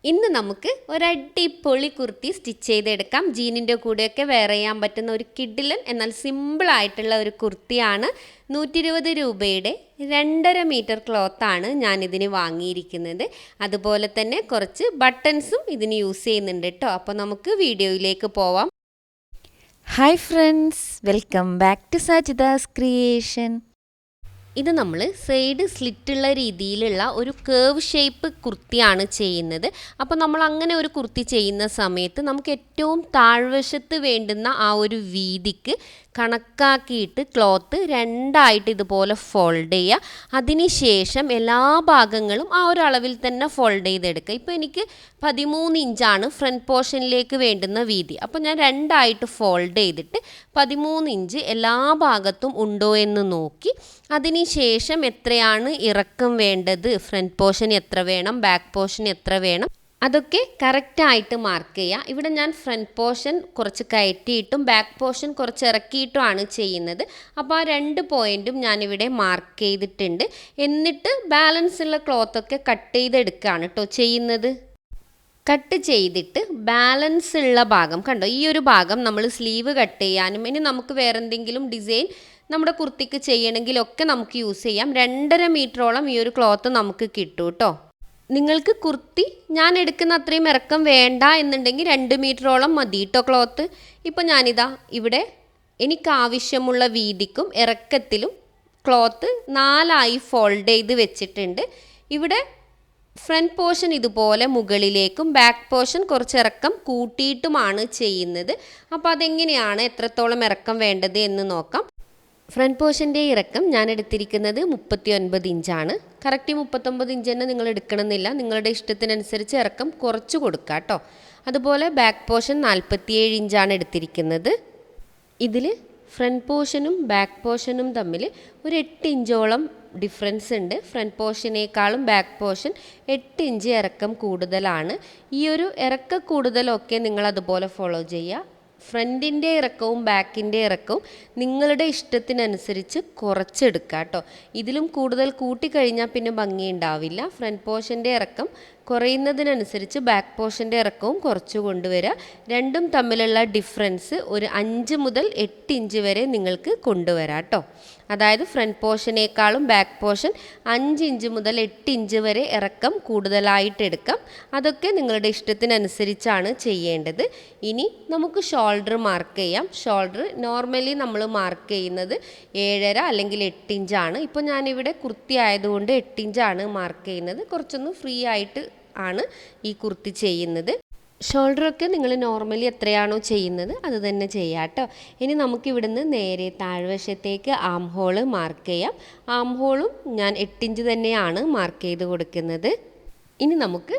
ഇന്ന് നമുക്ക് ഒരടിപൊളി കുർത്തി സ്റ്റിച്ച് ചെയ്തെടുക്കാം. ജീനിൻ്റെ കൂടെയൊക്കെ വെയർ ചെയ്യാൻ പറ്റുന്ന ഒരു കിഡിലൻ എന്നാൽ സിമ്പിളായിട്ടുള്ള ഒരു കുർത്തിയാണ്. 120 രൂപയുടെ 2.5 മീറ്റർ ക്ലോത്താണ് ഞാനിതിന് വാങ്ങിയിരിക്കുന്നത്. അതുപോലെ തന്നെ കുറച്ച് ബട്ടൺസും ഇതിന് യൂസ് ചെയ്യുന്നുണ്ട് കേട്ടോ. അപ്പോൾ നമുക്ക് വീഡിയോയിലേക്ക് പോവാം. Hi friends, welcome back to Sajitha's creation. ഇത് നമ്മൾ സൈഡ് സ്ലിറ്റുള്ള രീതിയിലുള്ള ഒരു കേവ് ഷേപ്പ് കുർത്തിയാണ് ചെയ്യുന്നത്. അപ്പോൾ നമ്മൾ അങ്ങനെ ഒരു കുർത്തി ചെയ്യുന്ന സമയത്ത് നമുക്ക് ഏറ്റവും താഴ്വശത്ത് വേണ്ടുന്ന ആ ഒരു വീതിക്ക് കണക്കാക്കിയിട്ട് ക്ലോത്ത് രണ്ടായിട്ട് ഇതുപോലെ ഫോൾഡ് ചെയ്യുക. അതിനുശേഷം എല്ലാ ഭാഗങ്ങളും ആ ഒരു അളവിൽ തന്നെ ഫോൾഡ് ചെയ്തെടുക്കുക. ഇപ്പോൾ എനിക്ക് 13 ഇഞ്ചാണ് ഫ്രണ്ട് പോർഷനിലേക്ക് വേണ്ടുന്ന വീതി. അപ്പോൾ ഞാൻ രണ്ടായിട്ട് ഫോൾഡ് ചെയ്തിട്ട് 13 ഇഞ്ച് എല്ലാ ഭാഗത്തും ഉണ്ടോ എന്ന് നോക്കി അതിനുശേഷം എത്രയാണ് ഇറക്കം വേണ്ടത്, ഫ്രണ്ട് പോർഷൻ എത്ര വേണം, ബാക്ക് പോർഷൻ എത്ര വേണം, അതൊക്കെ കറക്റ്റായിട്ട് മാർക്ക് ചെയ്യുക. ഇവിടെ ഞാൻ ഫ്രണ്ട് പോർഷൻ കുറച്ച് കയറ്റിയിട്ടും ബാക്ക് പോർഷൻ കുറച്ച് ഇറക്കിയിട്ടുമാണ് ചെയ്യുന്നത്. അപ്പോൾ ആ 2 പോയിൻറ്റും ഞാനിവിടെ മാർക്ക് ചെയ്തിട്ടുണ്ട്. എന്നിട്ട് ബാലൻസ് ഉള്ള ക്ലോത്തൊക്കെ കട്ട് ചെയ്തെടുക്കുകയാണ് കേട്ടോ ചെയ്യുന്നത്. കട്ട് ചെയ്തിട്ട് ബാലൻസ് ഉള്ള ഭാഗം കണ്ടോ, ഈ ഒരു ഭാഗം നമ്മൾ സ്ലീവ് കട്ട് ചെയ്യാനും ഇനി നമുക്ക് വേറെ എന്തെങ്കിലും ഡിസൈൻ നമ്മുടെ കുർത്തിക്ക് ചെയ്യണമെങ്കിലൊക്കെ നമുക്ക് യൂസ് ചെയ്യാം. 2.5 മീറ്ററോളം ഈ ഒരു ക്ലോത്ത് നമുക്ക് കിട്ടും കേട്ടോ. നിങ്ങൾക്ക് കുർത്തി ഞാൻ എടുക്കുന്ന അത്രയും ഇറക്കം വേണ്ട എന്നുണ്ടെങ്കിൽ 2 മീറ്ററോളം മതി കേട്ടോ ക്ലോത്ത്. ഇപ്പോൾ ഞാനിതാ ഇവിടെ എനിക്കാവശ്യമുള്ള വീതിക്കും ഇറക്കത്തിലും ക്ലോത്ത് 4ആയി ഫോൾഡ് ചെയ്ത് വെച്ചിട്ടുണ്ട്. ഇവിടെ ഫ്രണ്ട് പോർഷൻ ഇതുപോലെ മുകളിലേക്കും ബാക്ക് പോർഷൻ കുറച്ച് ഇറക്കം കൂട്ടിയിട്ടുമാണ് ചെയ്യുന്നത്. അപ്പോൾ അതെങ്ങനെയാണ് എത്രത്തോളം ഇറക്കം വേണ്ടത് എന്ന് നോക്കാം. ഫ്രണ്ട് പോർഷൻ്റെ ഇറക്കം ഞാൻ എടുത്തിരിക്കുന്നത് 39 ഇഞ്ചാണ്. കറക്റ്റ് 39 ഇഞ്ച് തന്നെ നിങ്ങൾ എടുക്കണമെന്നില്ല, നിങ്ങളുടെ ഇഷ്ടത്തിനനുസരിച്ച് ഇറക്കം കുറച്ച് കൊടുക്കുക കേട്ടോ. അതുപോലെ ബാക്ക് പോർഷൻ 47 ഇഞ്ചാണ് എടുത്തിരിക്കുന്നത്. ഇതിൽ ഫ്രണ്ട് പോർഷനും ബാക്ക് പോർഷനും തമ്മിൽ ഒരു 8 ഇഞ്ചോളം ഡിഫറൻസ് ഉണ്ട്. ഫ്രണ്ട് പോർഷനേക്കാളും ബാക്ക് പോർഷൻ 8 ഇഞ്ച് ഇറക്കം കൂടുതലാണ്. ഈ ഒരു ഇറക്ക കൂടുതലൊക്കെ നിങ്ങൾ അതുപോലെ ഫോളോ ചെയ്യുക. ഫ്രണ്ടിൻ്റെ ഇറക്കവും ബാക്കിൻ്റെ ഇറക്കവും നിങ്ങളുടെ ഇഷ്ടത്തിനനുസരിച്ച് കുറച്ചെടുക്കുക കേട്ടോ. ഇതിലും കൂടുതൽ കൂട്ടിക്കഴിഞ്ഞാൽ പിന്നെ ഭംഗി ഉണ്ടാവില്ല. ഫ്രണ്ട് പോർഷൻ്റെ ഇറക്കം കുറയുന്നതിനനുസരിച്ച് ബാക്ക് പോർഷൻ്റെ ഇറക്കവും കുറച്ച് കൊണ്ടുവരിക. രണ്ടും തമ്മിലുള്ള ഡിഫറൻസ് ഒരു 5 മുതൽ 8 ഇഞ്ച് വരെ നിങ്ങൾക്ക് കൊണ്ടുവരാം കേട്ടോ. അതായത് ഫ്രണ്ട് പോർഷനേക്കാളും ബാക്ക് പോർഷൻ 5 ഇഞ്ച് മുതൽ 8 ഇഞ്ച് വരെ ഇറക്കം കൂടുതലായിട്ട് എടുക്കാം. അതൊക്കെ നിങ്ങളുടെ ഇഷ്ടത്തിനനുസരിച്ചാണ് ചെയ്യേണ്ടത്. ഇനി നമുക്ക് ഷോൾഡർ മാർക്ക് ചെയ്യാം. ഷോൾഡർ നോർമലി നമ്മൾ മാർക്ക് ചെയ്യുന്നത് 7.5 അല്ലെങ്കിൽ 8 ഇഞ്ചാണ്. ഇപ്പോൾ ഞാനിവിടെ കുർത്തി ആയതുകൊണ്ട് 8 ഇഞ്ചാണ് മാർക്ക് ചെയ്യുന്നത്. കുറച്ചൊന്ന് ഫ്രീ ആയിട്ട് ആണ് ഈ കുർത്തി ചെയ്യുന്നത്. ഷോൾഡറൊക്കെ നിങ്ങൾ നോർമലി എത്രയാണോ ചെയ്യുന്നത് അത് തന്നെ ചെയ്യാം കേട്ടോ. ഇനി നമുക്കിവിടുന്ന് നേരെ താഴ്വശത്തേക്ക് ആം ഹോള് മാർക്ക് ചെയ്യാം. ആം ഹോളും ഞാൻ 8 ഇഞ്ച് തന്നെയാണ് മാർക്ക് ചെയ്ത് കൊടുക്കുന്നത്. ഇനി നമുക്ക്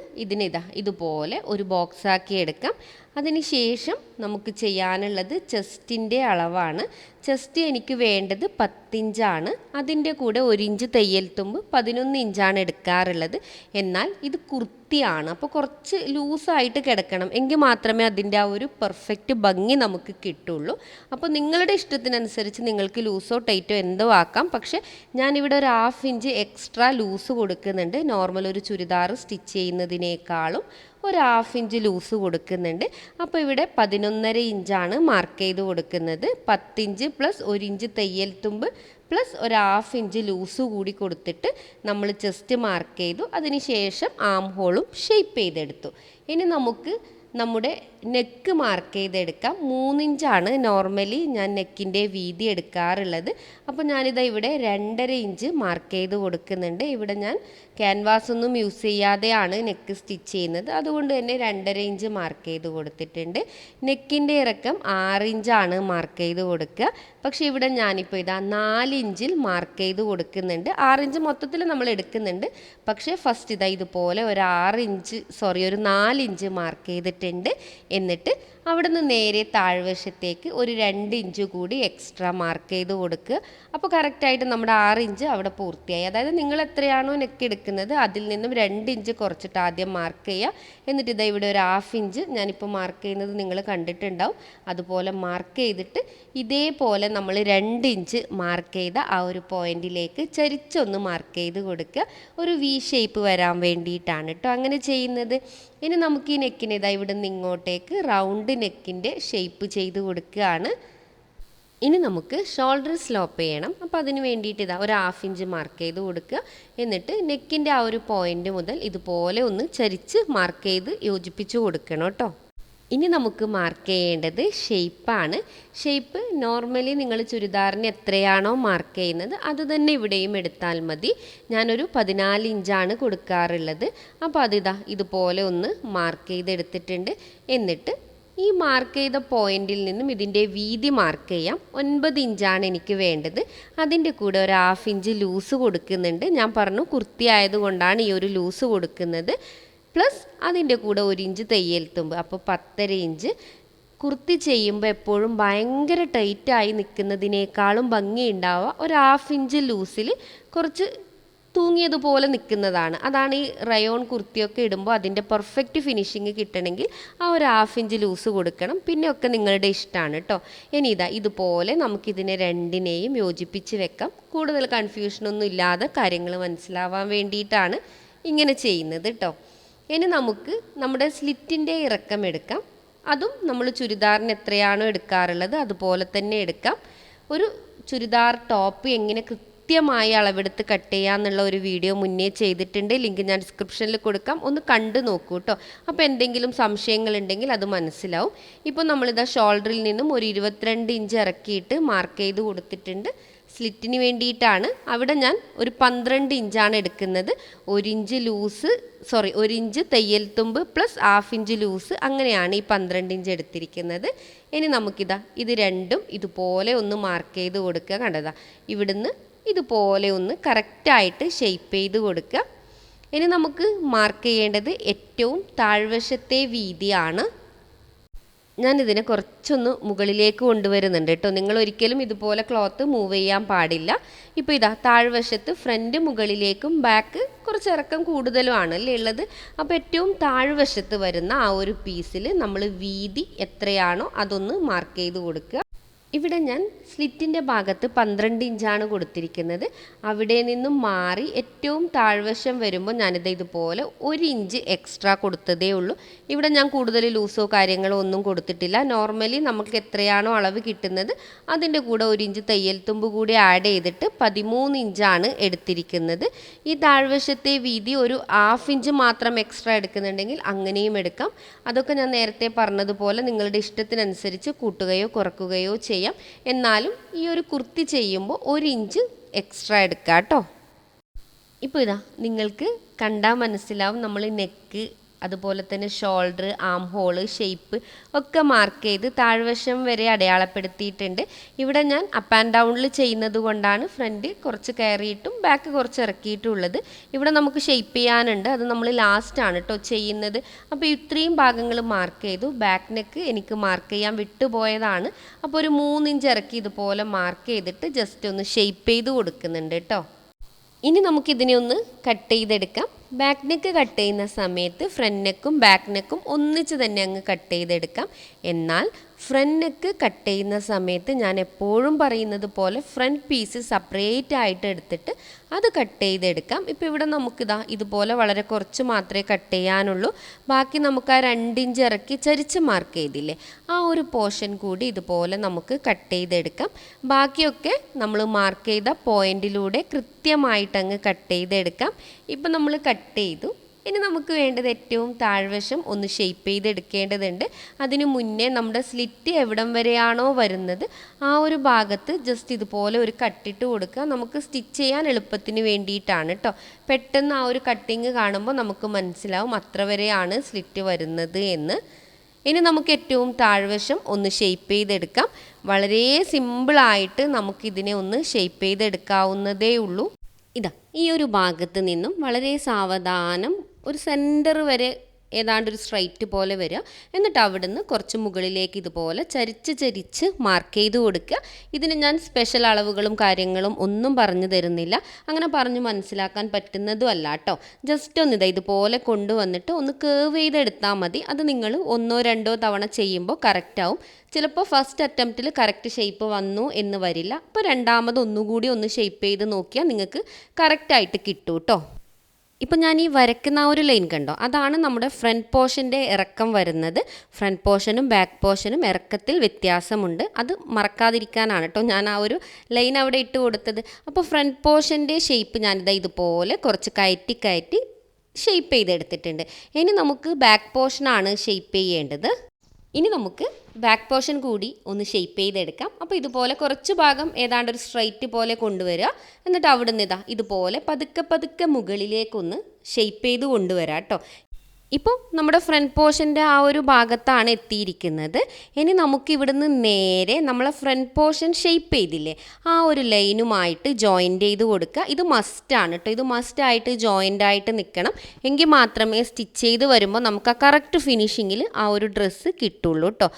ഇതുപോലെ ഒരു ബോക്സ് ആക്കി എടുക്കാം. അതിനുശേഷം നമുക്ക് ചെയ്യാനുള്ളത് ചെസ്റ്റിൻ്റെ അളവാണ്. ചെസ്റ്റ് എനിക്ക് വേണ്ടത് 10 ഇഞ്ചാണ്. അതിൻ്റെ കൂടെ 1 ഇഞ്ച് തയ്യൽ തുമ്പ് 11 ഇഞ്ചാണ് എടുക്കാറുള്ളത്. എന്നാൽ ഇത് കുർത്തിയാണ്, അപ്പോൾ കുറച്ച് ലൂസായിട്ട് കിടക്കണം, എങ്കിൽ മാത്രമേ അതിൻ്റെ ആ ഒരു പെർഫെക്റ്റ് ഭംഗി നമുക്ക് കിട്ടുള്ളൂ. അപ്പോൾ നിങ്ങളുടെ ഇഷ്ടത്തിനനുസരിച്ച് നിങ്ങൾക്ക് ലൂസോ ടൈറ്റോ എന്തോ ആക്കാം. പക്ഷേ ഞാനിവിടെ ഒരു 1/2 ഇഞ്ച് എക്സ്ട്രാ ലൂസ് കൊടുക്കുന്നുണ്ട്. നോർമൽ ഒരു ചുരിദാർ സ്റ്റിച്ച് ചെയ്യുന്നതിനേക്കാളും ഒരു 1/2 ഇഞ്ച് ലൂസ് കൊടുക്കുന്നുണ്ട്. അപ്പോൾ ഇവിടെ 11.5 ഇഞ്ചാണ് മാർക്ക് ചെയ്ത് കൊടുക്കുന്നത്. 10 ഇഞ്ച് പ്ലസ് 1 ഇഞ്ച് തയ്യൽ തുമ്പ് പ്ലസ് ഒരു 1/2 ഇഞ്ച് ലൂസ് കൂടി കൊടുത്തിട്ട് നമ്മൾ ചെസ്റ്റ് മാർക്ക് ചെയ്തു. അതിനുശേഷം ആം ഹോളും ഷേപ്പ് ചെയ്തെടുത്തു. ഇനി നമുക്ക് നമ്മുടെ നെക്ക് മാർക്ക് ചെയ്തെടുക്കാം. 3 ഇഞ്ചാണ് നോർമലി ഞാൻ നെക്കിൻ്റെ വീതി എടുക്കാറുള്ളത്. അപ്പോൾ ഞാനിതാ ഇവിടെ 2.5 ഇഞ്ച് മാർക്ക് ചെയ്ത് കൊടുക്കുന്നുണ്ട്. ഇവിടെ ഞാൻ ക്യാൻവാസ് ഒന്നും യൂസ് ചെയ്യാതെയാണ് നെക്ക് സ്റ്റിച്ച് ചെയ്യുന്നത്. അതുകൊണ്ട് തന്നെ 2.5 ഇഞ്ച് മാർക്ക് ചെയ്ത് കൊടുത്തിട്ടുണ്ട്. നെക്കിൻ്റെ ഇറക്കം 6 ഇഞ്ചാണ് മാർക്ക് ചെയ്ത് കൊടുക്കുക. പക്ഷേ ഇവിടെ ഞാനിപ്പോൾ 4 ഇഞ്ചിൽ മാർക്ക് ചെയ്ത് കൊടുക്കുന്നുണ്ട്. 6 ഇഞ്ച് മൊത്തത്തിൽ നമ്മൾ എടുക്കുന്നുണ്ട്. പക്ഷേ ഫസ്റ്റ് ഇതുപോലെ ഒരു 4 ഇഞ്ച് മാർക്ക് ചെയ്തിട്ടുണ്ട്. എന്നിട്ട് അവിടെ നിന്ന് നേരെ താഴ്വശത്തേക്ക് ഒരു 2 ഇഞ്ച് കൂടി എക്സ്ട്രാ മാർക്ക് ചെയ്ത് കൊടുക്കുക. അപ്പോൾ കറക്റ്റായിട്ട് നമ്മുടെ 6 ഇഞ്ച് അവിടെ പൂർത്തിയായി. അതായത് നിങ്ങൾ എത്രയാണോ നെക്ക് എടുക്കുന്നത് അതിൽ നിന്നും 2 ഇഞ്ച് കുറച്ചിട്ട് ആദ്യം മാർക്ക് ചെയ്യുക. എന്നിട്ട് ഇതാ ഇവിടെ ഒരു 1/2 ഇഞ്ച് ഞാനിപ്പോൾ മാർക്ക് ചെയ്യുന്നത് നിങ്ങൾ കണ്ടിട്ടുണ്ടാവും. അതുപോലെ മാർക്ക് ചെയ്തിട്ട് ഇതേപോലെ നമ്മൾ 2 ഇഞ്ച് മാർക്ക് ചെയ്ത ആ ഒരു പോയിന്റിലേക്ക് ചരിച്ചൊന്ന് മാർക്ക് ചെയ്ത് കൊടുക്കുക. ഒരു വി ഷേപ്പ് വരാൻ വേണ്ടിയിട്ടാണ് കേട്ടോ അങ്ങനെ ചെയ്യുന്നത്. ഇനി നമുക്ക് ഈ നെക്കിന് ഇതാ ഇവിടെ നിന്ന് ഇങ്ങോട്ടേക്ക് റൗണ്ട് നെക്കിൻ്റെ ഷേപ്പ് ചെയ്ത് കൊടുക്കുകയാണ്. ഇനി നമുക്ക് ഷോൾഡർ സ്ലോപ്പ് ചെയ്യണം. അപ്പോൾ അതിന് വേണ്ടിയിട്ട് ഇതാ ഒരു 1/2 ഇഞ്ച് മാർക്ക് ചെയ്ത് കൊടുക്കുക. എന്നിട്ട് നെക്കിൻ്റെ ആ ഒരു പോയിന്റ് മുതൽ ഇതുപോലെ ഒന്ന് ചരിച്ച് മാർക്ക് ചെയ്ത് യോജിപ്പിച്ച് കൊടുക്കണം കേട്ടോ. ഇനി നമുക്ക് മാർക്ക് ചെയ്യേണ്ടത് ഷേപ്പാണ്. ഷേപ്പ് നോർമലി നിങ്ങൾ ചുരിദാറിന് എത്രയാണോ മാർക്ക് ചെയ്യുന്നത് അത് തന്നെ ഇവിടെയും എടുത്താൽ മതി. ഞാനൊരു 14 ഇഞ്ചാണ് കൊടുക്കാറുള്ളത്. അപ്പോൾ അതിതാ ഇതുപോലെ ഒന്ന് മാർക്ക് ചെയ്തെടുത്തിട്ടുണ്ട്. എന്നിട്ട് ഈ മാർക്ക് ചെയ്ത പോയിന്റിൽ നിന്നും ഇതിൻ്റെ വീതി മാർക്ക് ചെയ്യാം. 9 ഇഞ്ചാണ് എനിക്ക് വേണ്ടത്. അതിൻ്റെ കൂടെ ഒരു 1/2 ഇഞ്ച് ലൂസ് കൊടുക്കുന്നുണ്ട്. ഞാൻ പറഞ്ഞു കുർത്തി ആയതുകൊണ്ടാണ് ഈ ഒരു ലൂസ് കൊടുക്കുന്നത്. പ്ലസ് അതിൻ്റെ കൂടെ 1 ഇഞ്ച് തയ്യൽ തുമ്പ്, അപ്പോൾ 10.5 ഇഞ്ച്. കുർത്തി ചെയ്യുമ്പോൾ എപ്പോഴും ഭയങ്കര ടൈറ്റായി നിൽക്കുന്നതിനേക്കാളും ഭംഗിയുണ്ടാവുക ഒരു 1/2 ഇഞ്ച് ലൂസിൽ കുറച്ച് തൂങ്ങിയതുപോലെ നിൽക്കുന്നതാണ്. അതാണ് ഈ റയോൺ കുർത്തിയൊക്കെ ഇടുമ്പോൾ അതിൻ്റെ പെർഫെക്റ്റ് ഫിനിഷിങ് കിട്ടണമെങ്കിൽ ആ ഒരു 1/2 ഇഞ്ച് ലൂസ് കൊടുക്കണം. പിന്നെ ഒക്കെ നിങ്ങളുടെ ഇഷ്ടമാണ് കേട്ടോ. ഇനി ഇതാ ഇതുപോലെ നമുക്കിതിനെ രണ്ടിനെയും യോജിപ്പിച്ച് വെക്കാം. കൂടുതൽ കൺഫ്യൂഷനൊന്നും ഇല്ലാതെ കാര്യങ്ങൾ മനസ്സിലാവാൻ വേണ്ടിയിട്ടാണ് ഇങ്ങനെ ചെയ്യുന്നത് കേട്ടോ. ഇനി നമുക്ക് നമ്മുടെ സ്ലിറ്റിൻ്റെ ഇറക്കം എടുക്കാം. അതും നമ്മൾ ചുരിദാറിന് എത്രയാണോ എടുക്കാറുള്ളത് അതുപോലെ തന്നെ എടുക്കാം. ഒരു ചുരിദാർ ടോപ്പ് എങ്ങനെ കൃത്യമായി അളവെടുത്ത് കട്ട് ചെയ്യാന്നുള്ള ഒരു വീഡിയോ മുന്നേ ചെയ്തിട്ടുണ്ട്. ലിങ്ക് ഞാൻ ഡിസ്ക്രിപ്ഷനിൽ കൊടുക്കാം, ഒന്ന് കണ്ടു നോക്കൂ കേട്ടോ. അപ്പോൾ എന്തെങ്കിലും സംശയങ്ങളുണ്ടെങ്കിൽ അത് മനസ്സിലാവും. ഇപ്പോൾ നമ്മളിതാ ഷോൾഡറിൽ നിന്നും ഒരു 22 ഇഞ്ച് ഇറക്കിയിട്ട് മാർക്ക് ചെയ്ത് കൊടുത്തിട്ടുണ്ട്. സ്ലിറ്റിന് വേണ്ടിയിട്ടാണ്. അവിടെ ഞാൻ ഒരു 12 ഇഞ്ചാണ് എടുക്കുന്നത്. 1 ഇഞ്ച് തയ്യൽ തുമ്പ് പ്ലസ് 1/2 ഇഞ്ച് ലൂസ്, അങ്ങനെയാണ് ഈ 12 ഇഞ്ച് എടുത്തിരിക്കുന്നത്. ഇനി നമുക്കിതാ ഇത് രണ്ടും ഇതുപോലെ ഒന്ന് മാർക്ക് ചെയ്ത് കൊടുക്കുക. കണ്ടതാ ഇവിടുന്ന് ഇതുപോലെ ഒന്ന് കറക്റ്റായിട്ട് ഷേപ്പ് ചെയ്ത് കൊടുക്കുക. ഇനി നമുക്ക് മാർക്ക് ചെയ്യേണ്ടത് ഏറ്റവും താഴ്വശത്തെ വീതിയാണ്. ഞാനിതിനെ കുറച്ചൊന്ന് മുകളിലേക്ക് കൊണ്ടുവരുന്നുണ്ട് കേട്ടോ. നിങ്ങൾ ഒരിക്കലും ഇതുപോലെ ക്ലോത്ത് മൂവ് ചെയ്യാൻ പാടില്ല. ഇപ്പോൾ ഇതാ താഴ്വശത്ത് ഫ്രണ്ട് മുകളിലേക്കും ബാക്ക് കുറച്ച് ഇറക്കം കൂടുതലുമാണ് അല്ലേ ഉള്ളത്. അപ്പോൾ ഏറ്റവും താഴ്വശത്ത് വരുന്ന ആ ഒരു പീസിൽ നമ്മൾ വീതി എത്രയാണോ അതൊന്ന് മാർക്ക് ചെയ്ത് കൊടുക്കുക. ഇവിടെ ഞാൻ സ്ലിറ്റിൻ്റെ ഭാഗത്ത് 12 ഇഞ്ചാണ് കൊടുത്തിരിക്കുന്നത്. അവിടെ നിന്നും മാറി ഏറ്റവും താഴ്വശം വരുമ്പോൾ ഞാനിത് ഇതുപോലെ 1 ഇഞ്ച് എക്സ്ട്രാ കൊടുത്തതേ ഉള്ളൂ. ഇവിടെ ഞാൻ കൂടുതൽ ലൂസോ കാര്യങ്ങളോ ഒന്നും കൊടുത്തിട്ടില്ല. നോർമലി നമുക്ക് എത്രയാണോ അളവ് കിട്ടുന്നത് അതിൻ്റെ കൂടെ 1 ഇഞ്ച് തയ്യൽ തുമ്പ് കൂടി ആഡ് ചെയ്തിട്ട് 13 ഇഞ്ചാണ് എടുത്തിരിക്കുന്നത്. ഈ താഴ്വശത്തെ വീതി ഒരു 1/2 ഇഞ്ച് മാത്രം എക്സ്ട്രാ എടുക്കുന്നുണ്ടെങ്കിൽ അങ്ങനെയും എടുക്കാം. അതൊക്കെ ഞാൻ നേരത്തെ പറഞ്ഞതുപോലെ നിങ്ങളുടെ ഇഷ്ടത്തിനനുസരിച്ച് കൂട്ടുകയോ കുറക്കുകയോ ചെയ്യാം. എന്നാലും ഈ ഒരു കുർത്തി ചെയ്യുമ്പോൾ 1 ഇഞ്ച് എക്സ്ട്രാ എടുക്കുക കേട്ടോ. ഇപ്പോൾ ഇതാ നിങ്ങൾക്ക് കണ്ടാൽ മനസ്സിലാവും നമ്മൾ നെക്ക് അതുപോലെ തന്നെ ഷോൾഡർ, ആം ഹോള്, ഷേപ്പ് ഒക്കെ മാർക്ക് ചെയ്ത് താഴ്വശം വരെ അടയാളപ്പെടുത്തിയിട്ടുണ്ട്. ഇവിടെ ഞാൻ അപ്പ് ആൻഡ് ഡൗണിൽ ചെയ്യുന്നത് കൊണ്ടാണ് ഫ്രണ്ട് കുറച്ച് കയറിയിട്ടും ബാക്ക് കുറച്ച് ഇറക്കിയിട്ടുള്ളത്. ഇവിടെ നമുക്ക് ഷേപ്പ് ചെയ്യാനുണ്ട്, അത് നമ്മൾ ലാസ്റ്റാണ് കേട്ടോ ചെയ്യുന്നത്. അപ്പോൾ ഇത്രയും ഭാഗങ്ങൾ മാർക്ക് ചെയ്തു. ബാക്ക് നെക്ക് എനിക്ക് മാർക്ക് ചെയ്യാൻ വിട്ടുപോയതാണ്. അപ്പോൾ ഒരു 3 ഇഞ്ച് ഇറക്കി ഇതുപോലെ മാർക്ക് ചെയ്തിട്ട് ജസ്റ്റ് ഒന്ന് ഷേപ്പ് ചെയ്ത് കൊടുക്കുന്നുണ്ട് കേട്ടോ. ഇനി നമുക്കിതിനെ ഒന്ന് കട്ട് ചെയ്തെടുക്കാം. ബാക്ക് നെക്ക് കട്ട് ചെയ്യുന്ന സമയത്ത് ഫ്രണ്ട് നെക്കും ബാക്ക് നെക്കും ഒന്നിച്ച് തന്നെ അങ്ങ് കട്ട് ചെയ്തെടുക്കാം. എന്നാൽ ഫ്രണ്ട് നെക്ക് കട്ട് ചെയ്യുന്ന സമയത്ത് ഞാൻ എപ്പോഴും പറയുന്നത് പോലെ ഫ്രണ്ട് പീസ് സെപ്പറേറ്റ് ആയിട്ട് എടുത്തിട്ട് അത് കട്ട് ചെയ്തെടുക്കാം. ഇപ്പോൾ ഇവിടെ നമുക്കിതാ ഇതുപോലെ വളരെ കുറച്ച് മാത്രമേ കട്ട് ചെയ്യാനുള്ളൂ. ബാക്കി നമുക്ക് ആ 2 ഇഞ്ച് ഇറക്കി ചരിച്ച് മാർക്ക് ചെയ്തില്ലേ, ആ ഒരു പോർഷൻ കൂടി ഇതുപോലെ നമുക്ക് കട്ട് ചെയ്തെടുക്കാം. ബാക്കിയൊക്കെ നമ്മൾ മാർക്ക് ചെയ്ത പോയിന്റിലൂടെ കൃത്യമായിട്ട് അങ്ങ് കട്ട് ചെയ്തെടുക്കാം. ഇപ്പം നമ്മൾ കട്ട് ചെയ്തു. ഇനി നമുക്ക് വേണ്ടത് ഏറ്റവും താഴ്വശം ഒന്ന് ഷേപ്പ് ചെയ്തെടുക്കേണ്ടതുണ്ട്. അതിനു മുന്നേ നമ്മുടെ സ്ലിറ്റ് എവിടം വരെയാണോ വരുന്നത് ആ ഒരു ഭാഗത്ത് ജസ്റ്റ് ഇതുപോലെ ഒരു കട്ടിട്ട് കൊടുക്കുക. നമുക്ക് സ്റ്റിച്ച് ചെയ്യാൻ എളുപ്പത്തിന് വേണ്ടിയിട്ടാണ് കേട്ടോ. പെട്ടെന്ന് ആ ഒരു കട്ടിങ് കാണുമ്പോൾ നമുക്ക് മനസ്സിലാവും അത്ര വരെയാണ് സ്ലിറ്റ് വരുന്നത് എന്ന്. ഇനി നമുക്ക് ഏറ്റവും താഴ്വശം ഒന്ന് ഷേപ്പ് ചെയ്തെടുക്കാം. വളരെ സിമ്പിളായിട്ട് നമുക്കിതിനെ ഒന്ന് ഷേപ്പ് ചെയ്തെടുക്കാവുന്നതേ ഉള്ളൂ. ഇതാ ഈ ഒരു ഭാഗത്ത് നിന്നും വളരെ സാവധാനം ഒരു സെൻറ്റർ വരെ ഏതാണ്ട് ഒരു സ്ട്രൈറ്റ് പോലെ വരിക. എന്നിട്ട് അവിടുന്ന് കുറച്ച് മുകളിലേക്ക് ഇതുപോലെ ചരിച്ച് മാർക്ക് ചെയ്ത് കൊടുക്കുക. ഇതിന് ഞാൻ സ്പെഷ്യൽ അളവുകളും കാര്യങ്ങളും ഒന്നും പറഞ്ഞു തരുന്നില്ല, അങ്ങനെ പറഞ്ഞ് മനസ്സിലാക്കാൻ പറ്റുന്നതും അല്ല കേട്ടോ. ജസ്റ്റ് ഒന്ന് ഇതുപോലെ കൊണ്ടുവന്നിട്ട് ഒന്ന് കേവ് ചെയ്തെടുത്താൽ മതി. അത് നിങ്ങൾ 1-2 തവണ ചെയ്യുമ്പോൾ കറക്റ്റ് ആവും. ചിലപ്പോൾ ഫസ്റ്റ് അറ്റംപ്റ്റിൽ കറക്റ്റ് ഷേപ്പ് വന്നു എന്ന് വരില്ല. അപ്പോൾ രണ്ടാമത് ഒന്നുകൂടി ഒന്ന് ഷേപ്പ് ചെയ്ത് നോക്കിയാൽ നിങ്ങൾക്ക് കറക്റ്റായിട്ട് കിട്ടും കേട്ടോ. ഇപ്പം ഞാൻ ഈ വരയ്ക്കുന്ന ആ ഒരു ലൈൻ കണ്ടോ, അതാണ് നമ്മുടെ ഫ്രണ്ട് പോർഷൻ്റെ ഇറക്കം വരുന്നത്. ഫ്രണ്ട് പോർഷനും ബാക്ക് പോർഷനും ഇറക്കത്തിൽ വ്യത്യാസമുണ്ട്. അത് മറക്കാതിരിക്കാനാണ് കേട്ടോ ഞാൻ ആ ഒരു ലൈൻ അവിടെ ഇട്ട് കൊടുത്തത്. അപ്പോൾ ഫ്രണ്ട് പോർഷൻ്റെ ഷേപ്പ് ഞാനിതാ ഇതുപോലെ കുറച്ച് കയറ്റി ഷേപ്പ് ചെയ്തെടുത്തിട്ടുണ്ട്. ഇനി നമുക്ക് ബാക്ക് പോർഷനാണ് ഷേപ്പ് ചെയ്യേണ്ടത്. ഇനി നമുക്ക് ബാക്ക് പോർഷൻ കൂടി ഒന്ന് ഷേപ്പ് ചെയ്തെടുക്കാം. അപ്പോൾ ഇതുപോലെ കുറച്ച് ഭാഗം ഏതാണ്ട് ഒരു സ്ട്രൈറ്റ് പോലെ കൊണ്ടുവരിക. എന്നിട്ട് അവിടെ നിന്ന് ഇതുപോലെ പതുക്കെ മുകളിലേക്കൊന്ന് ഷേപ്പ് ചെയ്ത് കൊണ്ടുവരാം കേട്ടോ. ഇപ്പോൾ നമ്മുടെ ഫ്രണ്ട് പോർഷൻ്റെ ആ ഒരു ഭാഗത്താണ് എത്തിയിരിക്കുന്നത്. ഇനി നമുക്ക് ഇവിടുന്ന് നേരെ നമ്മളെ ഫ്രണ്ട് പോർഷൻ ഷേപ്പ് ചെയ്തില്ലേ, ആ ഒരു ലൈനുമായിട്ട് ജോയിൻ്റ് ചെയ്ത് കൊടുക്കുക. ഇത് മസ്റ്റാണ് കേട്ടോ, ഇത് മസ്റ്റായിട്ട് ജോയിൻ്റ് ആയിട്ട് നിൽക്കണം. എങ്കിൽ മാത്രമേ സ്റ്റിച്ച് ചെയ്ത് വരുമ്പോൾ നമുക്ക് ആ കറക്റ്റ് ഫിനിഷിങ്ങിൽ ആ ഒരു ഡ്രസ്സ് കിട്ടുള്ളൂ കേട്ടോ.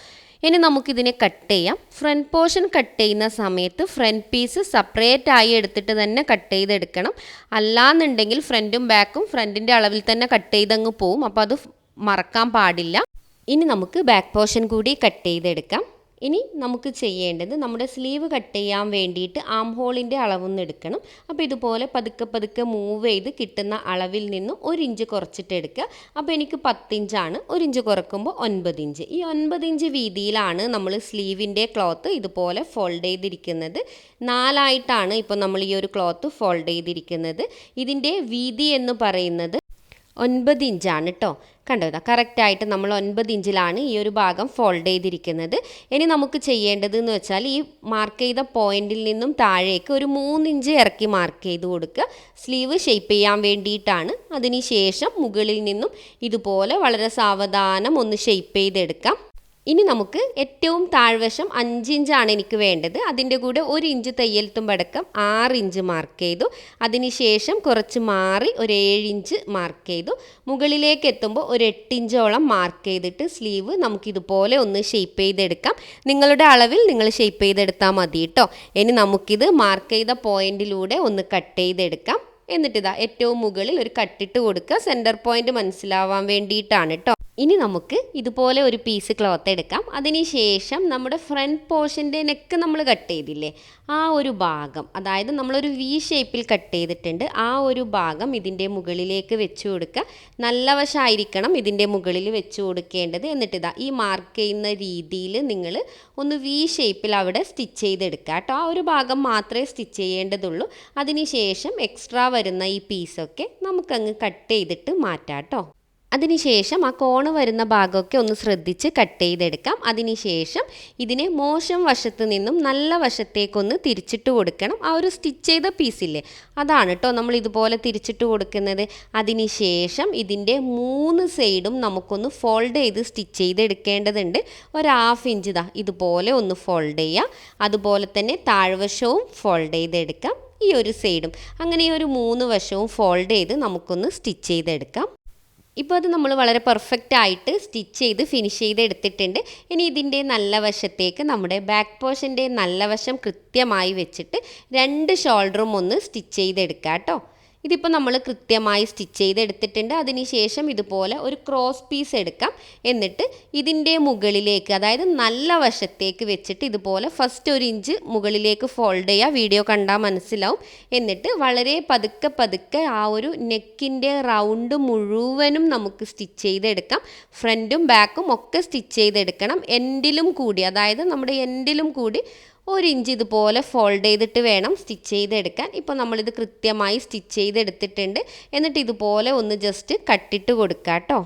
ഇനി നമുക്കിതിനെ കട്ട് ചെയ്യാം. ഫ്രണ്ട് പോർഷൻ കട്ട് ചെയ്യുന്ന സമയത്ത് ഫ്രണ്ട് പീസ് സെപ്പറേറ്റ് ആയി എടുത്തിട്ട് തന്നെ കട്ട് ചെയ്തെടുക്കണം. അല്ലാന്നുണ്ടെങ്കിൽ ഫ്രണ്ടും ബാക്കും ഫ്രണ്ടിൻ്റെ അളവിൽ തന്നെ കട്ട് ചെയ്തങ്ങ് പോവും. അപ്പോൾ അത് മറക്കാൻ പാടില്ല. ഇനി നമുക്ക് ബാക്ക് പോർഷൻ കൂടി കട്ട് ചെയ്തെടുക്കാം. ഇനി നമുക്ക് ചെയ്യേണ്ടത് നമ്മുടെ സ്ലീവ് കട്ട് ചെയ്യാൻ വേണ്ടിയിട്ട് ആം ഹോളിൻ്റെ അളവൊന്ന് എടുക്കണം. അപ്പോൾ ഇതുപോലെ പതുക്കെ മൂവ് ചെയ്ത് കിട്ടുന്ന അളവിൽ നിന്നും 1 ഇഞ്ച് കുറച്ചിട്ട് എടുക്കുക. അപ്പോൾ എനിക്ക് 10 ഇഞ്ചാണ്, 1 ഇഞ്ച് കുറക്കുമ്പോൾ 9 ഇഞ്ച്. ഈ 9 ഇഞ്ച് വീതിയിലാണ് നമ്മൾ സ്ലീവിൻ്റെ ക്ലോത്ത് ഇതുപോലെ ഫോൾഡ് ചെയ്തിരിക്കുന്നത്. 4ആയിട്ടാണ് ഇപ്പോൾ നമ്മൾ ഈ ഒരു ക്ലോത്ത് ഫോൾഡ് ചെയ്തിരിക്കുന്നത്. ഇതിൻ്റെ വീതി എന്ന് പറയുന്നത് 9 ഇഞ്ചാണ് കേട്ടോ. കണ്ടോ, ഇതാ കറക്റ്റായിട്ട് നമ്മൾ 9 ഇഞ്ചിലാണ് ഈ ഒരു ഭാഗം ഫോൾഡ് ചെയ്തിരിക്കുന്നത്. ഇനി നമുക്ക് ചെയ്യേണ്ടത് എന്ന് വെച്ചാൽ ഈ മാർക്ക് ചെയ്ത പോയിന്റിൽ നിന്നും താഴേക്ക് ഒരു 3 ഇഞ്ച് ഇറക്കി മാർക്ക് ചെയ്ത് കൊടുക്കുക. സ്ലീവ് ഷേപ്പ് ചെയ്യാൻ വേണ്ടിയിട്ടാണ്. അതിനുശേഷം മുകളിൽ നിന്നും ഇതുപോലെ വളരെ സാവധാനം ഒന്ന് ഷേപ്പ് ചെയ്തെടുക്കാം. ഇനി നമുക്ക് ഏറ്റവും താഴ്വശം 5 ഇഞ്ചാണ് എനിക്ക് വേണ്ടത്. അതിൻ്റെ കൂടെ 1 ഇഞ്ച് തയ്യൽ തുമ്പടക്കം 6 ഇഞ്ച് മാർക്ക് ചെയ്തു. അതിനുശേഷം കുറച്ച് മാറി ഒരു 7 ഇഞ്ച് മാർക്ക് ചെയ്തു. മുകളിലേക്ക് എത്തുമ്പോൾ ഒരു 8 ഇഞ്ചോളം മാർക്ക് ചെയ്തിട്ട് സ്ലീവ് നമുക്കിതുപോലെ ഒന്ന് ഷേപ്പ് ചെയ്തെടുക്കാം. നിങ്ങളുടെ അളവിൽ നിങ്ങൾ ഷേപ്പ് ചെയ്തെടുത്താൽ മതി കേട്ടോ. ഇനി നമുക്കിത് മാർക്ക് ചെയ്ത പോയിന്റിലൂടെ ഒന്ന് കട്ട് ചെയ്തെടുക്കാം. എന്നിട്ടിതാ ഏറ്റവും മുകളിൽ ഒരു കട്ടിട്ട് കൊടുക്കുക. സെൻറ്റർ പോയിന്റ് മനസ്സിലാവാൻ വേണ്ടിയിട്ടാണ് കേട്ടോ. ഇനി നമുക്ക് ഇതുപോലെ ഒരു പീസ് ക്ലോത്ത് എടുക്കാം. അതിനുശേഷം നമ്മുടെ ഫ്രണ്ട് പോർഷൻ്റെ നെക്ക് നമ്മൾ കട്ട് ചെയ്തില്ലേ, ആ ഒരു ഭാഗം, അതായത് നമ്മളൊരു വി ഷേപ്പിൽ കട്ട് ചെയ്തിട്ടുണ്ട്, ആ ഒരു ഭാഗം ഇതിൻ്റെ മുകളിലേക്ക് വെച്ച് കൊടുക്കുക. നല്ല വശമായിരിക്കണം ഇതിൻ്റെ മുകളിൽ വെച്ച് കൊടുക്കേണ്ടത്. എന്നിട്ടിതാ ഈ മാർക്ക് ചെയ്യുന്ന രീതിയിൽ നിങ്ങൾ ഒന്ന് വി ഷേപ്പിൽ അവിടെ സ്റ്റിച്ച് ചെയ്തെടുക്കുക കേട്ടോ. ആ ഒരു ഭാഗം മാത്രമേ സ്റ്റിച്ച് ചെയ്യേണ്ടതുള്ളൂ. അതിനുശേഷം എക്സ്ട്രാ വരുന്ന ഈ പീസൊക്കെ നമുക്കങ്ങ് കട്ട് ചെയ്തിട്ട് മാറ്റാം കേട്ടോ. അതിനുശേഷം ആ കോണ് വരുന്ന ഭാഗമൊക്കെ ഒന്ന് ശ്രദ്ധിച്ച് കട്ട് ചെയ്തെടുക്കാം. അതിനുശേഷം ഇതിനെ മോശം വശത്ത് നിന്നും നല്ല വശത്തേക്കൊന്ന് തിരിച്ചിട്ട് കൊടുക്കണം. ആ ഒരു സ്റ്റിച്ച് ചെയ്ത പീസില്ലേ, അതാണ് കേട്ടോ നമ്മൾ ഇതുപോലെ തിരിച്ചിട്ട് കൊടുക്കുന്നത്. അതിനുശേഷം ഇതിൻ്റെ 3 സൈഡും നമുക്കൊന്ന് ഫോൾഡ് ചെയ്ത് സ്റ്റിച്ച് ചെയ്തെടുക്കേണ്ടതുണ്ട്. ഒരു 1/2 ഇഞ്ച് ഇതുപോലെ ഒന്ന് ഫോൾഡ് ചെയ്യുക. അതുപോലെ തന്നെ താഴ്വശവും ഫോൾഡ് ചെയ്തെടുക്കാം, ഈ ഒരു സൈഡും. അങ്ങനെ ഈ ഒരു 3 വശവും ഫോൾഡ് ചെയ്ത് നമുക്കൊന്ന് സ്റ്റിച്ച് ചെയ്തെടുക്കാം. ഇപ്പോൾ അത് നമ്മൾ വളരെ പെർഫെക്റ്റ് ആയിട്ട് സ്റ്റിച്ച് ചെയ്ത് ഫിനിഷ് ചെയ്ത് എടുത്തിട്ടുണ്ട്. ഇനി ഇതിൻ്റെ നല്ല വശത്തേക്ക് നമ്മുടെ ബാക്ക് പോർഷൻ്റെ നല്ല വശം കൃത്യമായി വെച്ചിട്ട് 2 ഷോൾഡറും ഒന്ന് സ്റ്റിച്ച് ചെയ്തെടുക്കാം കേട്ടോ. ഇതിപ്പോൾ നമ്മൾ കൃത്യമായി സ്റ്റിച്ച് ചെയ്തെടുത്തിട്ടുണ്ട്. അതിനുശേഷം ഇതുപോലെ ഒരു ക്രോസ് പീസ് എടുക്കാം. എന്നിട്ട് ഇതിൻ്റെ മുകളിലേക്ക്, അതായത് നല്ല വശത്തേക്ക് വെച്ചിട്ട് ഇതുപോലെ ഫസ്റ്റ് 1 ഇഞ്ച് മുകളിലേക്ക് ഫോൾഡ് ചെയ്യുക. വീഡിയോ കണ്ടാൽ മനസ്സിലാവും. എന്നിട്ട് വളരെ പതുക്കെ ആ ഒരു നെക്കിൻ്റെ റൗണ്ട് മുഴുവനും നമുക്ക് സ്റ്റിച്ച് ചെയ്തെടുക്കാം. ഫ്രണ്ടും ബാക്കും ഒക്കെ സ്റ്റിച്ച് ചെയ്തെടുക്കണം. എൻഡിലും കൂടി, അതായത് നമ്മുടെ എൻഡിലും കൂടി 1 ഇഞ്ച് ഇതുപോലെ ഫോൾഡ് ചെയ്തിട്ട് വേണം സ്റ്റിച്ച് ചെയ്തെടുക്കാൻ. ഇപ്പോൾ നമ്മളിത് കൃത്യമായി സ്റ്റിച്ച് ചെയ്തെടുത്തിട്ടുണ്ട്. എന്നിട്ട് ഇതുപോലെ ഒന്ന് ജസ്റ്റ് കട്ടിട്ട് കൊടുക്കാം കേട്ടോ.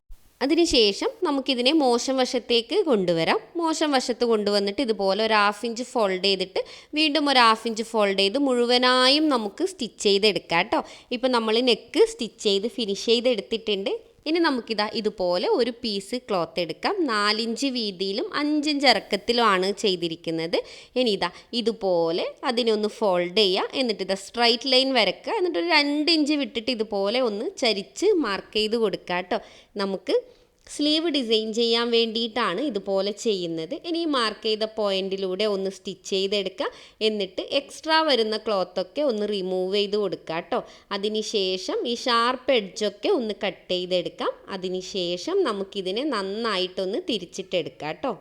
അതിനുശേഷം നമുക്കിതിനെ മോശം വശത്തേക്ക് കൊണ്ടുവരാം. മോശം വശത്ത് കൊണ്ടുവന്നിട്ട് ഇതുപോലെ ഒരു 1/2 ഇഞ്ച് ഫോൾഡ് ചെയ്തിട്ട് വീണ്ടും ഒരു 1/2 ഇഞ്ച് ഫോൾഡ് ചെയ്ത് മുഴുവനായും നമുക്ക് സ്റ്റിച്ച് ചെയ്തെടുക്കാം കേട്ടോ. ഇപ്പോൾ നമ്മൾ നെക്ക് സ്റ്റിച്ച് ചെയ്ത് ഫിനിഷ് ചെയ്തെടുത്തിട്ടുണ്ട്. ഇനി നമുക്കിതാ ഇതുപോലെ ഒരു പീസ് ക്ലോത്ത് എടുക്കാം. 4 ഇഞ്ച് വീതിയിലും 5 ഇഞ്ച് ഇറക്കത്തിലുമാണ് ചെയ്തിരിക്കുന്നത്. ഇനി ഇതാ ഇതുപോലെ അതിനൊന്ന് ഫോൾഡ് ചെയ്യുക. എന്നിട്ട് ഇതാ സ്ട്രൈറ്റ് ലൈൻ വരക്കുക. എന്നിട്ടൊരു 2 ഇഞ്ച് വിട്ടിട്ട് ഇതുപോലെ ഒന്ന് ചരിച്ച് മാർക്ക് ചെയ്ത് കൊടുക്കുക കേട്ടോ. നമുക്ക് സ്ലീവ് ഡിസൈൻ ചെയ്യാൻ വേണ്ടിയിട്ടാണ് ഇതുപോലെ ചെയ്യുന്നത്. ഇനി ഈ മാർക്ക് ചെയ്ത പോയിന്റിലൂടെ ഒന്ന് സ്റ്റിച്ച് ചെയ്തെടുക്കുക. എന്നിട്ട് എക്സ്ട്രാ വരുന്ന ക്ലോത്തൊക്കെ ഒന്ന് റിമൂവ് ചെയ്ത് കൊടുക്കുക കേട്ടോ. അതിനുശേഷം ഈ ഷാർപ്പ് എഡ്ജൊക്കെ ഒന്ന് കട്ട് ചെയ്തെടുക്കാം. അതിനുശേഷം നമുക്കിതിനെ നന്നായിട്ടൊന്ന് തിരിച്ചിട്ടെടുക്കാം കേട്ടോ.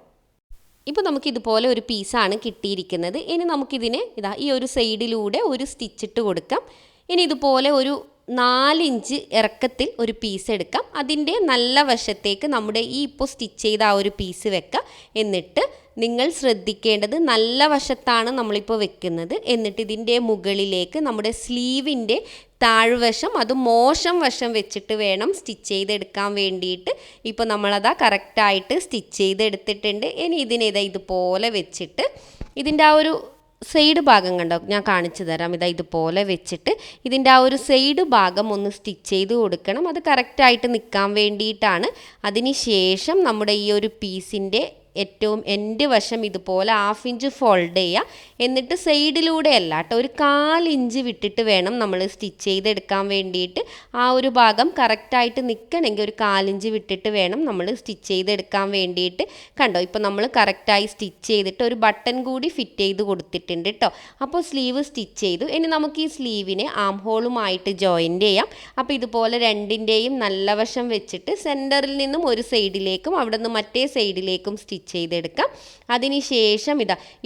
ഇപ്പോൾ നമുക്കിതുപോലെ ഒരു പീസാണ് കിട്ടിയിരിക്കുന്നത്. ഇനി നമുക്കിതിനെ ഈ ഒരു സൈഡിലൂടെ ഒരു സ്റ്റിച്ചിട്ട് കൊടുക്കാം. ഇനി ഇതുപോലെ ഒരു 4 ഇഞ്ച് ഇറക്കത്തിൽ ഒരു പീസ് എടുക്കാം. അതിൻ്റെ നല്ല വശത്തേക്ക് നമ്മുടെ ഈ ഇപ്പോൾ സ്റ്റിച്ച് ചെയ്ത ആ ഒരു പീസ് വെക്കാം. എന്നിട്ട് നിങ്ങൾ ശ്രദ്ധിക്കേണ്ടത് നല്ല വശത്താണ് നമ്മളിപ്പോൾ വെക്കുന്നത്. എന്നിട്ട് ഇതിൻ്റെ മുകളിലേക്ക് നമ്മുടെ സ്ലീവിൻ്റെ താഴ്വശം അത് മോശം വശം വെച്ചിട്ട് വേണം സ്റ്റിച്ച് ചെയ്തെടുക്കാൻ വേണ്ടിയിട്ട്. ഇപ്പോൾ നമ്മളതാ കറക്റ്റായിട്ട് സ്റ്റിച്ച് ചെയ്തെടുത്തിട്ടുണ്ട്. ഇനി ഇതുപോലെ വെച്ചിട്ട് ഇതിൻ്റെ ആ ഒരു സൈഡ് ഭാഗം കണ്ടോ, ഞാൻ കാണിച്ചു തരാം. ഇതുപോലെ വെച്ചിട്ട് ഇതിൻ്റെ ആ ഒരു സൈഡ് ഭാഗം ഒന്ന് സ്റ്റിച്ച് ചെയ്ത് കൊടുക്കണം. അത് കറക്റ്റായിട്ട് നിൽക്കാൻ വേണ്ടിയിട്ടാണ്. അതിന് ശേഷം നമ്മുടെ ഈ ഒരു പീസിൻ്റെ ഏറ്റവും എൻഡ് വശം ഇതുപോലെ 1/2 ഇഞ്ച് ഫോൾഡ് ചെയ്യുക. എന്നിട്ട് സൈഡിലൂടെ അല്ല കേട്ടോ, ഒരു 1/4 ഇഞ്ച് വിട്ടിട്ട് വേണം നമ്മൾ സ്റ്റിച്ച് ചെയ്തെടുക്കാൻ വേണ്ടിയിട്ട്. ആ ഒരു ഭാഗം കറക്റ്റായിട്ട് നിൽക്കണമെങ്കിൽ ഒരു 1/4 ഇഞ്ച് വിട്ടിട്ട് വേണം നമ്മൾ സ്റ്റിച്ച് ചെയ്തെടുക്കാൻ വേണ്ടിയിട്ട്. കണ്ടോ, ഇപ്പോൾ നമ്മൾ കറക്റ്റായി സ്റ്റിച്ച് ചെയ്തിട്ട് ഒരു ബട്ടൺ കൂടി ഫിറ്റ് ചെയ്ത് കൊടുത്തിട്ടുണ്ട് കേട്ടോ. അപ്പോൾ സ്ലീവ് സ്റ്റിച്ച് ചെയ്തു. ഇനി നമുക്ക് ഈ സ്ലീവിനെ ആം ഹോളുമായിട്ട് ജോയിൻ്റ് ചെയ്യാം. അപ്പോൾ ഇതുപോലെ രണ്ടിൻ്റെയും നല്ല വശം വെച്ചിട്ട് സെൻറ്ററിൽ നിന്നും ഒരു സൈഡിലേക്കും അവിടെ നിന്ന് മറ്റേ സൈഡിലേക്കും സ്റ്റിച്ച് ചെയ്തെടുക്കാം. അതിനുശേഷം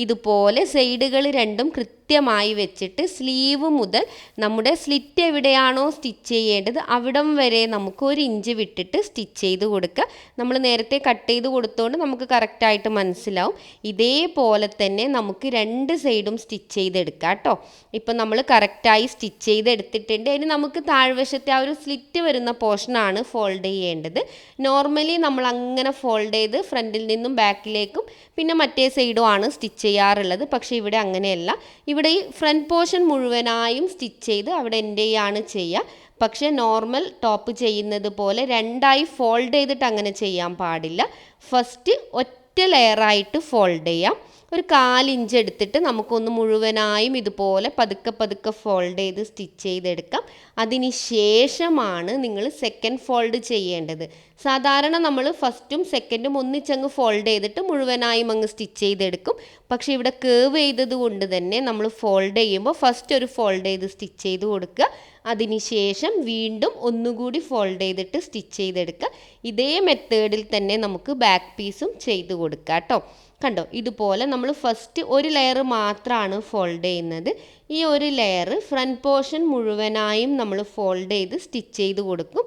ഇതുപോലെ സൈഡുകൾ രണ്ടും കൃത്യമായി വെച്ചിട്ട് സ്ലീവ് മുതൽ നമ്മുടെ സ്ലിറ്റ് എവിടെയാണോ സ്റ്റിച്ച് ചെയ്യേണ്ടത് അവിടം വരെ നമുക്ക് 1 ഇഞ്ച് വിട്ടിട്ട് സ്റ്റിച്ച് ചെയ്ത് കൊടുക്കുക. നമ്മൾ നേരത്തെ കട്ട് ചെയ്ത് കൊടുത്തുകൊണ്ട് നമുക്ക് കറക്റ്റായിട്ട് മനസ്സിലാവും. ഇതേപോലെ തന്നെ നമുക്ക് 2 സൈഡും സ്റ്റിച്ച് ചെയ്തെടുക്കാം കേട്ടോ. ഇപ്പം നമ്മൾ കറക്റ്റായി സ്റ്റിച്ച് ചെയ്തെടുത്തിട്ടുണ്ട്. ഇനി നമുക്ക് താഴ്വശത്തെ ആ ഒരു സ്ലിറ്റ് വരുന്ന പോർഷനാണ് ഫോൾഡ് ചെയ്യേണ്ടത്. നോർമലി നമ്മൾ അങ്ങനെ ഫോൾഡ് ചെയ്ത് ഫ്രണ്ടിൽ നിന്നും ബാക്കിലേക്കും പിന്നെ മറ്റേ സൈഡും ആണ് സ്റ്റിച്ച് ചെയ്യാറുള്ളത്. പക്ഷേ ഇവിടെ അങ്ങനെയല്ല. ഇവിടെ ഈ ഫ്രണ്ട് പോർഷൻ മുഴുവനായും സ്റ്റിച്ച് ചെയ്ത് അവിടെ എൻ്റെ ആണ് ചെയ്യുക. പക്ഷേ നോർമൽ ടോപ്പ് ചെയ്യുന്നത് പോലെ 2ആയി ഫോൾഡ് ചെയ്തിട്ട് അങ്ങനെ ചെയ്യാൻ പാടില്ല. ഫസ്റ്റ് ഒറ്റ ലെയറായിട്ട് ഫോൾഡ് ചെയ്യാം. ഒരു 1/4 ഇഞ്ച് എടുത്തിട്ട് നമുക്കൊന്ന് മുഴുവനായും ഇതുപോലെ പതുക്കെ പതുക്കെ ഫോൾഡ് ചെയ്ത് സ്റ്റിച്ച് ചെയ്തെടുക്കാം. അതിന് ശേഷമാണ് നിങ്ങൾ സെക്കൻഡ് ഫോൾഡ് ചെയ്യേണ്ടത്. സാധാരണ നമ്മൾ ഫസ്റ്റും സെക്കൻഡും ഒന്നിച്ചങ്ങ് ഫോൾഡ് ചെയ്തിട്ട് മുഴുവനായും അങ്ങ് സ്റ്റിച്ച് ചെയ്തെടുക്കും. പക്ഷേ ഇവിടെ കേവ് ചെയ്തത് കൊണ്ട് തന്നെ നമ്മൾ ഫോൾഡ് ചെയ്യുമ്പോൾ ഫസ്റ്റ് ഒരു ഫോൾഡ് ചെയ്ത് സ്റ്റിച്ച് ചെയ്ത് കൊടുക്കുക. അതിനുശേഷം വീണ്ടും ഒന്നുകൂടി ഫോൾഡ് ചെയ്തിട്ട് സ്റ്റിച്ച് ചെയ്തെടുക്കുക. ഇതേ മെത്തേഡിൽ തന്നെ നമുക്ക് ബാക്ക് പീസും ചെയ്ത് കൊടുക്കാം കേട്ടോ. കണ്ടോ, ഇതുപോലെ നമ്മൾ ഫസ്റ്റ് ഒരു ലെയർ മാത്രമാണ് ഫോൾഡ് ചെയ്യുന്നത്. ഈ ഒരു ലെയർ ഫ്രണ്ട് പോർഷൻ മുഴുവനായും നമ്മൾ ഫോൾഡ് ചെയ്ത് സ്റ്റിച്ച് ചെയ്ത് കൊടുക്കും.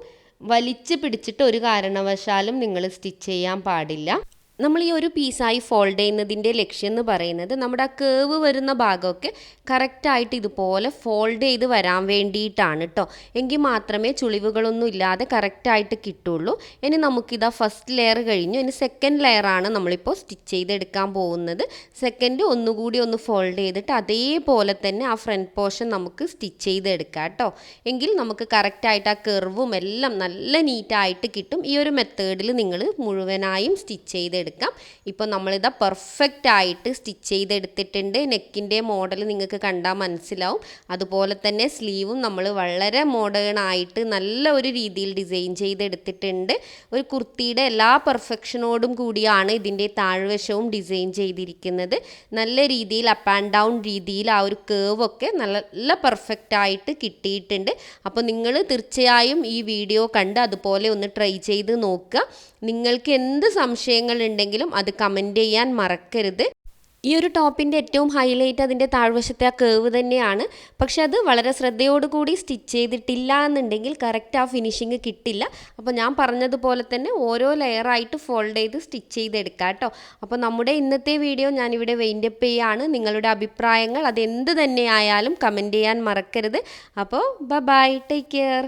വലിച്ച് പിടിച്ചിട്ട് ഒരു കാരണവശാലും നിങ്ങൾ സ്റ്റിച്ച് ചെയ്യാൻ പാടില്ല. നമ്മൾ ഈ ഒരു പീസായി ഫോൾഡ് ചെയ്യുന്നതിൻ്റെ ലക്ഷ്യം എന്ന് പറയുന്നത് നമ്മുടെ ആ കേവ് വരുന്ന ഭാഗമൊക്കെ കറക്റ്റായിട്ട് ഇതുപോലെ ഫോൾഡ് ചെയ്ത് വരാൻ വേണ്ടിയിട്ടാണ് കേട്ടോ. എങ്കിൽ മാത്രമേ ചുളിവുകളൊന്നും ഇല്ലാതെ കറക്റ്റായിട്ട് കിട്ടുള്ളൂ. ഇനി നമുക്കിതാ ഫസ്റ്റ് ലെയർ കഴിഞ്ഞു. ഇനി സെക്കൻഡ് ലെയറാണ് നമ്മളിപ്പോൾ സ്റ്റിച്ച് ചെയ്തെടുക്കാൻ പോകുന്നത്. സെക്കൻഡ് ഒന്നുകൂടി ഒന്ന് ഫോൾഡ് ചെയ്തിട്ട് അതേപോലെ തന്നെ ആ ഫ്രണ്ട് പോർഷൻ നമുക്ക് സ്റ്റിച്ച് ചെയ്തെടുക്കാം കേട്ടോ. എങ്കിൽ നമുക്ക് കറക്റ്റായിട്ട് ആ കെർവും എല്ലാം നല്ല നീറ്റായിട്ട് കിട്ടും. ഈ ഒരു മെത്തേഡിൽ നിങ്ങൾ മുഴുവനായും സ്റ്റിച്ച് ചെയ്തെടുക്കാം. ഇപ്പോൾ നമ്മളിതാ പെർഫെക്റ്റ് ആയിട്ട് സ്റ്റിച്ച് ചെയ്തെടുത്തിട്ടുണ്ട്. നെക്കിൻ്റെ മോഡൽ നിങ്ങൾക്ക് കണ്ടാൽ മനസ്സിലാവും. അതുപോലെ തന്നെ സ്ലീവും നമ്മൾ വളരെ മോഡേൺ ആയിട്ട് നല്ല ഒരു രീതിയിൽ ഡിസൈൻ ചെയ്തെടുത്തിട്ടുണ്ട്. ഒരു കുർത്തിയുടെ എല്ലാ പെർഫെക്ഷനോടും കൂടിയാണ് ഇതിൻ്റെ താഴ്വശവും ഡിസൈൻ ചെയ്തിരിക്കുന്നത്. നല്ല രീതിയിൽ അപ്പ് ആൻഡ് ഡൗൺ രീതിയിൽ ആ ഒരു കേവ് ഒക്കെ നല്ല പെർഫെക്റ്റ് ആയിട്ട് കിട്ടിയിട്ടുണ്ട്. അപ്പോൾ നിങ്ങൾ തീർച്ചയായും ഈ വീഡിയോ കണ്ട് അതുപോലെ ഒന്ന് ട്രൈ ചെയ്ത് നോക്കുക. നിങ്ങൾക്ക് എന്ത് സംശയങ്ങൾ ഉണ്ടെങ്കിലും അത് കമൻറ്റ് ചെയ്യാൻ മറക്കരുത്. ഈ ഒരു ടോപ്പിൻ്റെ ഏറ്റവും ഹൈലൈറ്റ് അതിൻ്റെ താഴ്വശത്തെ ആ കേവ് തന്നെയാണ്. പക്ഷെ അത് വളരെ ശ്രദ്ധയോടുകൂടി സ്റ്റിച്ച് ചെയ്തിട്ടില്ല എന്നുണ്ടെങ്കിൽ കറക്റ്റ് ആ ഫിനിഷിങ് കിട്ടില്ല. അപ്പോൾ ഞാൻ പറഞ്ഞതുപോലെ തന്നെ ഓരോ ലെയറായിട്ട് ഫോൾഡ് ചെയ്ത് സ്റ്റിച്ച് ചെയ്തെടുക്കാം കേട്ടോ. അപ്പോൾ നമ്മുടെ ഇന്നത്തെ വീഡിയോ ഞാനിവിടെ വൈൻഡപ്പ് ചെയ്യുകയാണ്. നിങ്ങളുടെ അഭിപ്രായങ്ങൾ അതെന്ത് തന്നെ ആയാലും കമൻറ്റ് ചെയ്യാൻ മറക്കരുത്. അപ്പോൾ ബൈ, ടേക്ക് കെയർ.